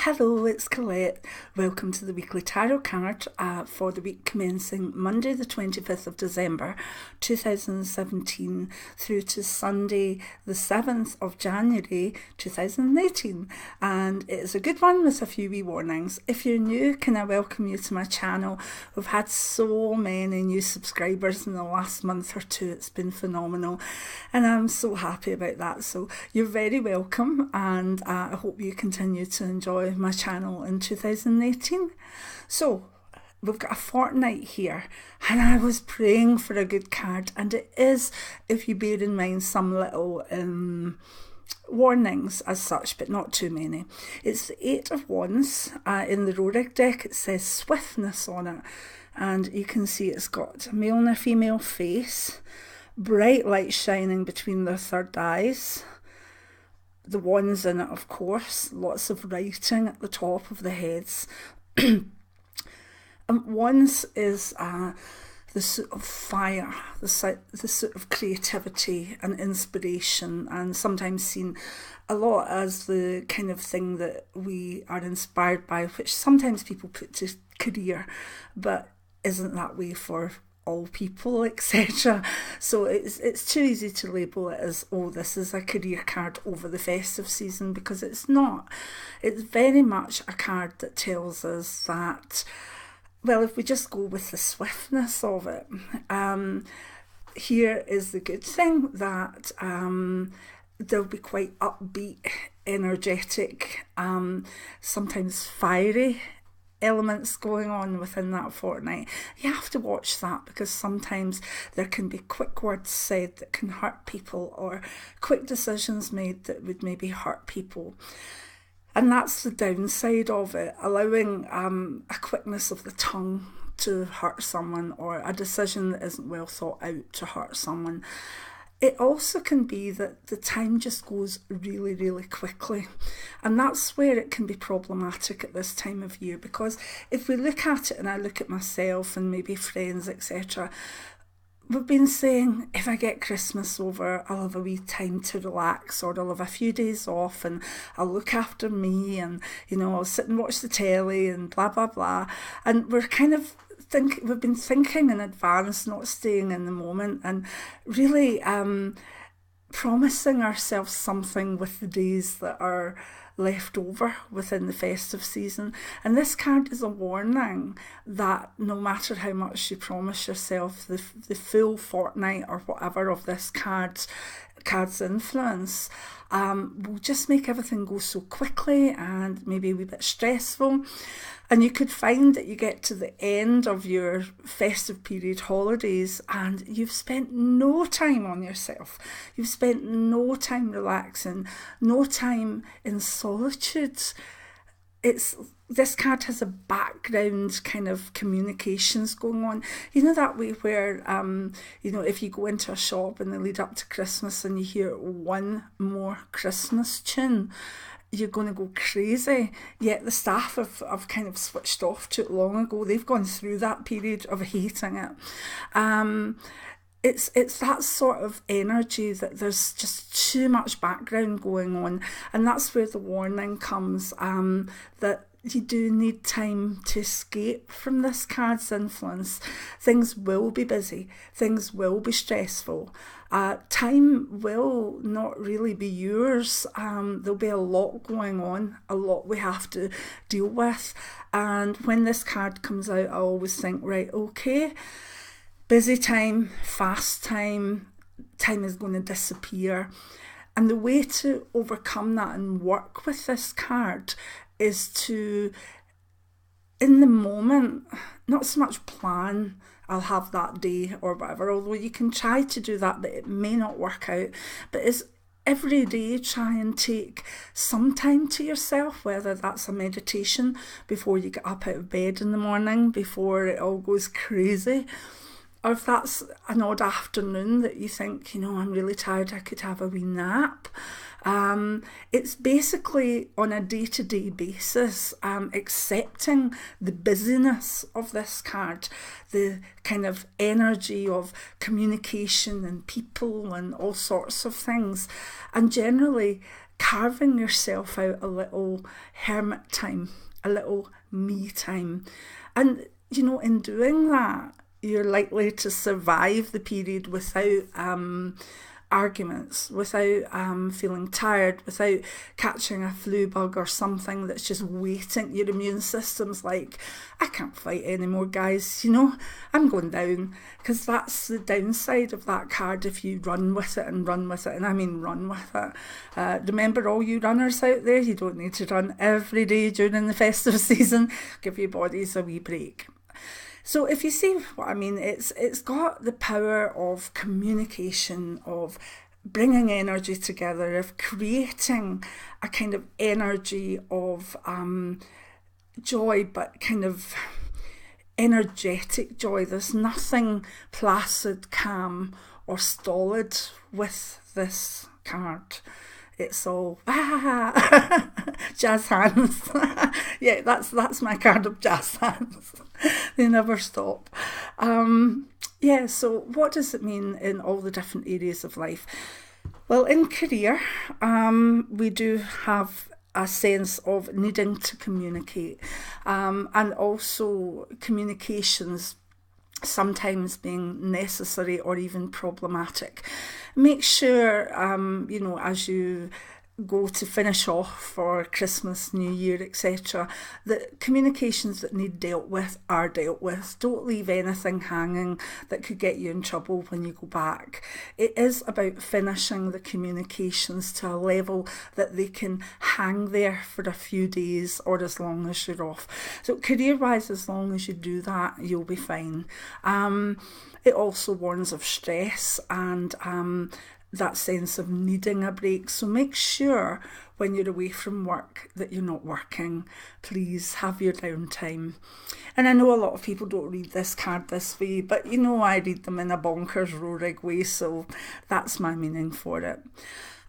Hello, it's Colette. Welcome to the weekly tarot card for the week commencing Monday the 25th of December 2017 through to Sunday the 7th of January 2018. And it's a good one with a few wee warnings. If you're new, can I welcome you to my channel? We've had so many new subscribers in the last month or two. It's been phenomenal and I'm so happy about that. So you're very welcome, and I hope you continue to enjoy my channel in 2018. So we've got a fortnight here, and I was praying for a good card, and it is, if you bear in mind some little warnings as such, but not too many. It's the Eight of Wands. In the Rorik deck it says swiftness on it, and you can see it's got a male and a female face, bright light shining between their third eyes, the wands in it, of course, lots of writing at the top of the heads. And wands is the suit of fire, the suit of creativity and inspiration, and sometimes seen a lot as the kind of thing that we are inspired by, which sometimes people put to career, but isn't that way for all people, etc. So it's too easy to label it as, oh, this is a career card over the festive season, because it's not. It's very much a card that tells us that, well, if we just go with the swiftness of it, here is the good thing, that they'll be quite upbeat, energetic, sometimes fiery elements going on within that fortnight. You have to watch that, because sometimes there can be quick words said that can hurt people, or quick decisions made that would maybe hurt people. And that's the downside of it, allowing a quickness of the tongue to hurt someone, or a decision that isn't well thought out to hurt someone. It also can be that the time just goes really, really quickly. And that's where it can be problematic at this time of year, because if we look at it, and I look at myself and maybe friends, etc., we've been saying, if I get Christmas over, I'll have a wee time to relax, or I'll have a few days off and I'll look after me, and, you know, I'll sit and watch the telly and blah, blah, blah. And we're kind of we've been thinking in advance, not staying in the moment, and really promising ourselves something with the days that are left over within the festive season. And this card is a warning that no matter how much you promise yourself, the full fortnight or whatever of this card's influence will just make everything go so quickly and maybe a wee bit stressful. And you could find that you get to the end of your festive period holidays and you've spent no time on yourself. You've spent no time relaxing, no time in solitude. This card has a background kind of communications going on. You know, that way where, you know, if you go into a shop in the lead up to Christmas and you hear one more Christmas tune, you're going to go crazy. Yet the staff have kind of switched off to it long ago. They've gone through that period of hating it. It's that sort of energy that there's just too much background going on, and that's where the warning comes, that you do need time to escape from this card's influence. Things will be busy, things will be stressful, time will not really be yours. There'll be a lot going on, a lot we have to deal with, and when this card comes out I always think, right, okay, busy time, fast time is going to disappear. And the way to overcome that and work with this card is to, in the moment, not so much plan, I'll have that day or whatever, although you can try to do that, but it may not work out. But is every day try and take some time to yourself, whether that's a meditation before you get up out of bed in the morning, before it all goes crazy, or if that's an odd afternoon that you think, you know, I'm really tired, I could have a wee nap. It's basically on a day-to-day basis, accepting the busyness of this card, the kind of energy of communication and people and all sorts of things, and generally carving yourself out a little hermit time, a little me time. And, you know, in doing that, you're likely to survive the period without arguments, without feeling tired, without catching a flu bug or something that's just waiting. Your immune system's like, I can't fight anymore, guys, you know, I'm going down. Because that's the downside of that card if you run with it, and I mean run with it. Remember, all you runners out there, you don't need to run every day during the festive season. Give your bodies a wee break. So if you see what I mean, it's got the power of communication, of bringing energy together, of creating a kind of energy of joy, but kind of energetic joy. There's nothing placid, calm or stolid with this card. It's all jazz hands. Yeah, that's my card of jazz hands. They never stop. Yeah, so what does it mean in all the different areas of life? Well, in career, we do have a sense of needing to communicate, and also communications sometimes being necessary or even problematic. Make sure, you know, as you go to finish off for Christmas, New Year, etc., that communications that need dealt with are dealt with. Don't leave anything hanging that could get you in trouble when you go back. It is about finishing the communications to a level that they can hang there for a few days or as long as you're off. So career-wise, as long as you do that, you'll be fine. It also warns of stress and that sense of needing a break. So make sure when you're away from work that you're not working. Please have your downtime. And I know a lot of people don't read this card this way, but you know I read them in a bonkers roaring way, so that's my meaning for it.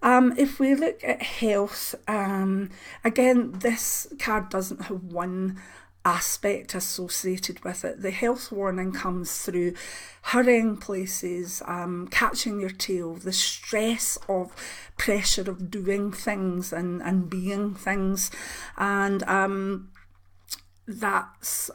If we look at health, again, this card doesn't have one aspect associated with it. The health warning comes through hurrying places, catching your tail, the stress of pressure of doing things and being things, and that's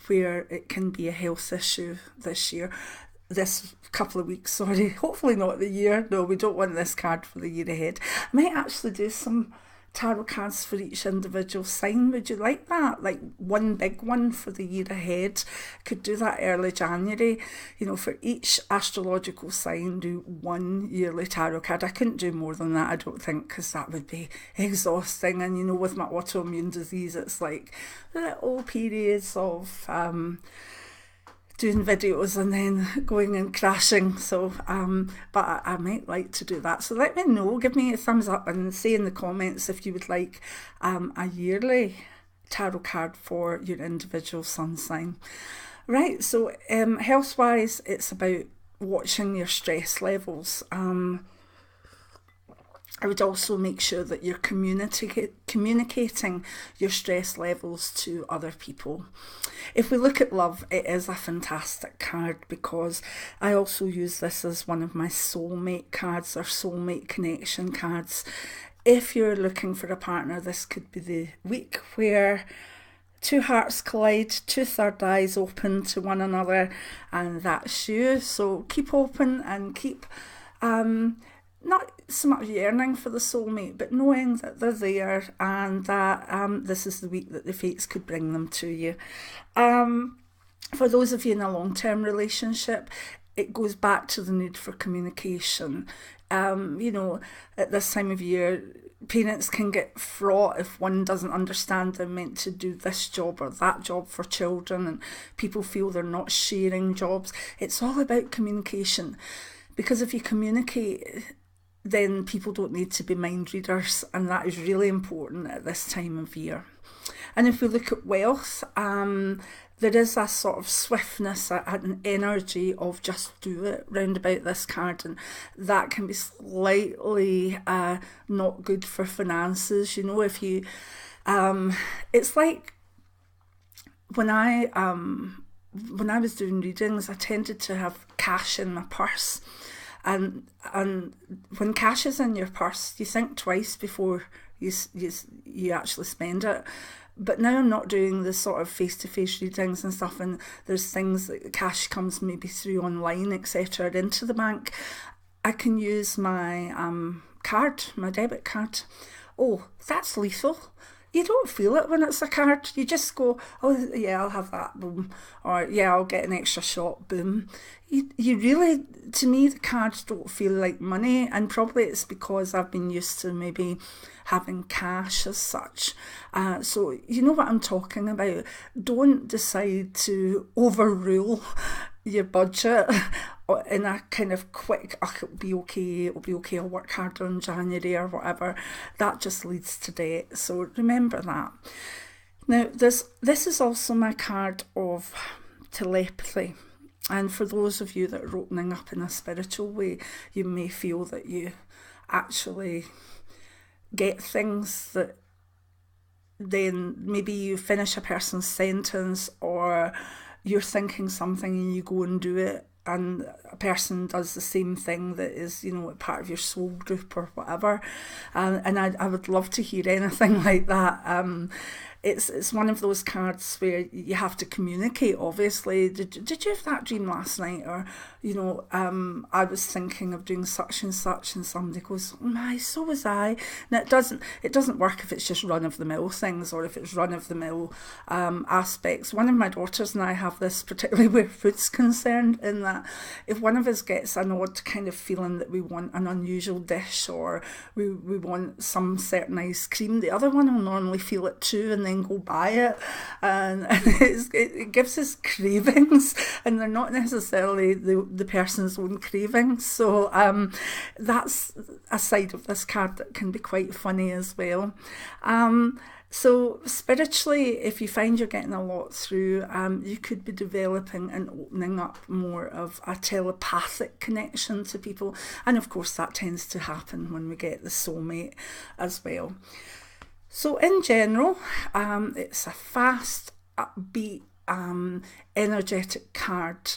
where it can be a health issue this couple of weeks, sorry, hopefully not the year. No, we don't want this card for the year ahead. I might actually do some tarot cards for each individual sign. Would you like that? Like one big one for the year ahead. Could do that early January. You know, for each astrological sign, do one yearly tarot card. I couldn't do more than that, I don't think, because that would be exhausting. And you know, with my autoimmune disease, it's like little periods of doing videos and then going and crashing. So but I might like to do that, so let me know, give me a thumbs up and say in the comments if you would like a yearly tarot card for your individual sun sign. Right, so health wise, it's about watching your stress levels. I would also make sure that you're communicating your stress levels to other people. If we look at love, it is a fantastic card because I also use this as one of my soulmate cards or soulmate connection cards. If you're looking for a partner, this could be the week where two hearts collide, two third eyes open to one another, and that's you. So keep open and keep not so much yearning for the soulmate, but knowing that they're there and that this is the week that the fates could bring them to you. For those of you in a long-term relationship, it goes back to the need for communication. You know, at this time of year, parents can get fraught if one doesn't understand they're meant to do this job or that job for children, and people feel they're not sharing jobs. It's all about communication, because if you communicate, then people don't need to be mind readers, and that is really important at this time of year. And if we look at wealth, there is a sort of swiftness, an energy of just do it round about this card, and that can be slightly not good for finances. You know, if you, it's like when I was doing readings, I tended to have cash in my purse. and when cash is in your purse, you think twice before you actually spend it. But now I'm not doing the sort of face-to-face readings and stuff, and there's things that cash comes maybe through online, etc., into the bank. I can use my card, my debit card. Oh, that's lethal. You don't feel it when it's a card. You just go, oh yeah, I'll have that, boom. Or yeah, I'll get an extra shot, boom. You really, to me, the cards don't feel like money, and probably it's because I've been used to maybe having cash as such. So you know what I'm talking about. Don't decide to overrule your budget in a kind of quick, oh, it'll be okay, I'll work harder in January or whatever. That just leads to debt. So remember that. Now, this is also my card of telepathy. And for those of you that are opening up in a spiritual way, you may feel that you actually get things that then maybe you finish a person's sentence, or you're thinking something and you go and do it, and a person does the same thing that is, you know, part of your soul group or whatever. And I would love to hear anything like that. It's one of those cards where you have to communicate, obviously. Did you have that dream last night? Or, you know, I was thinking of doing such, and somebody goes, oh my, so was I. Now, it doesn't work if it's just run-of-the-mill things, or if it's run-of-the-mill aspects. One of my daughters and I have this, particularly where food's concerned, in that if one of us gets an odd kind of feeling that we want an unusual dish, or we want some certain ice cream, the other one will normally feel it too, and then go buy it, and it gives us cravings, and they're not necessarily the person's own cravings. So that's a side of this card that can be quite funny as well. So spiritually, if you find you're getting a lot through, you could be developing and opening up more of a telepathic connection to people, and of course that tends to happen when we get the soulmate as well. So in general, it's a fast, upbeat, energetic card,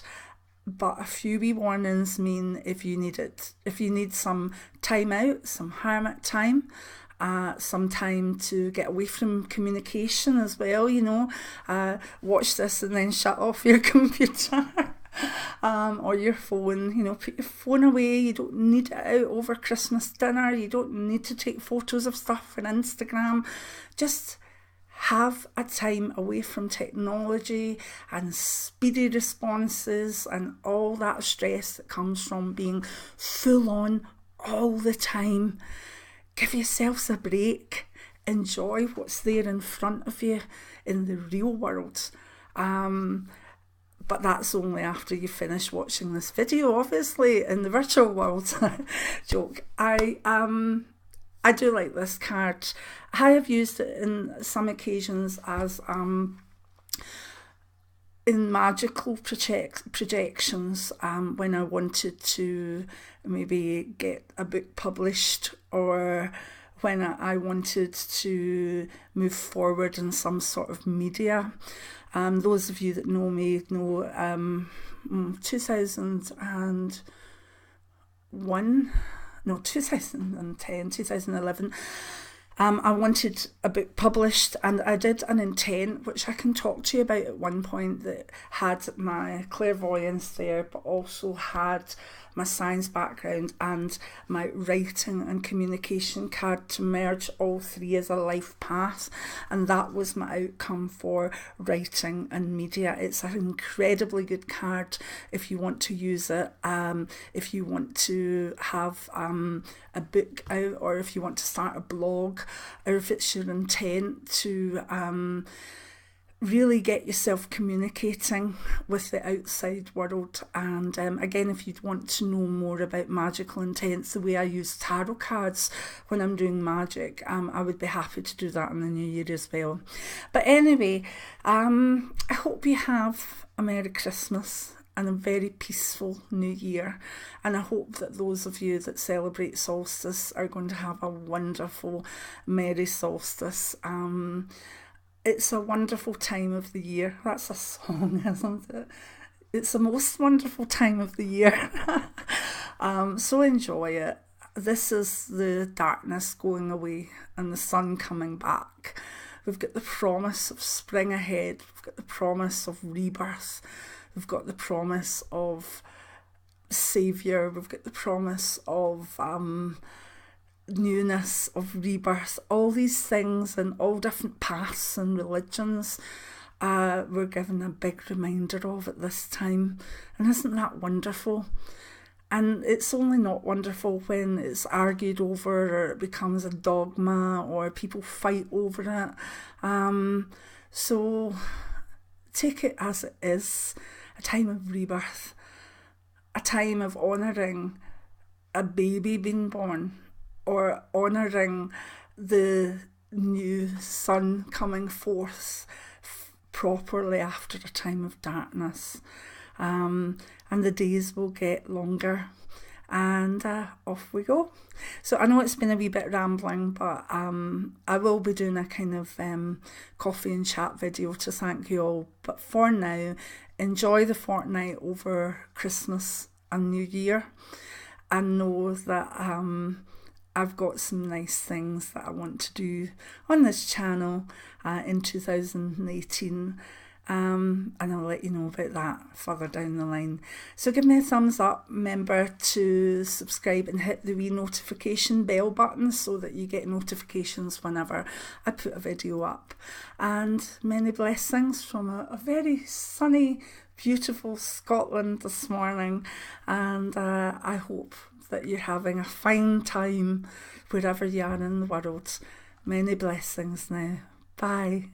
but a few wee warnings mean if you need some time out, some hermit time, some time to get away from communication as well, you know, watch this and then shut off your computer. Or your phone, you know, put your phone away. You don't need it out over Christmas dinner. You don't need to take photos of stuff on Instagram. Just have a time away from technology and speedy responses and all that stress that comes from being full on all the time. Give yourselves a break. Enjoy what's there in front of you in the real world. But that's only after you finish watching this video, obviously, in the virtual world. Joke. I do like this card. I have used it in some occasions as in magical projections, when I wanted to maybe get a book published, or when I wanted to move forward in some sort of media. Those of you that know me know 2010, 2011, I wanted a book published, and I did an intent, which I can talk to you about at one point, that had my clairvoyance there, but also had my science background and my writing and communication card, to merge all three as a life path. And that was my outcome for writing and media. It's an incredibly good card if you want to use it, if you want to have a book out, or if you want to start a blog, or if it's your intent to really get yourself communicating with the outside world. And again, if you'd want to know more about magical intents, the way I use tarot cards when I'm doing magic, I would be happy to do that in the new year as well. But anyway, I hope you have a Merry Christmas and a very peaceful new year, and I hope that those of you that celebrate solstice are going to have a wonderful Merry Solstice. It's a wonderful time of the year. That's a song, isn't it? It's the most wonderful time of the year. So enjoy it. This is the darkness going away and the sun coming back. We've got the promise of spring ahead. We've got the promise of rebirth. We've got the promise of saviour. We've got the promise of newness, of rebirth. All these things and all different paths and religions we're given a big reminder of at this time. And isn't that wonderful? And it's only not wonderful when it's argued over or it becomes a dogma or people fight over it. So take it as it is, a time of rebirth, a time of honouring a baby being born or honouring the new sun coming forth properly after a time of darkness. And the days will get longer, and off we go. So I know it's been a wee bit rambling, but I will be doing a kind of coffee and chat video to thank you all. But for now, enjoy the fortnight over Christmas and New Year, and know that I've got some nice things that I want to do on this channel in 2018. And I'll let you know about that further down the line. So give me a thumbs up, remember to subscribe and hit the wee notification bell button so that you get notifications whenever I put a video up. And many blessings from a very sunny, beautiful Scotland this morning, and I hope that you're having a fine time wherever you are in the world. Many blessings now. Bye.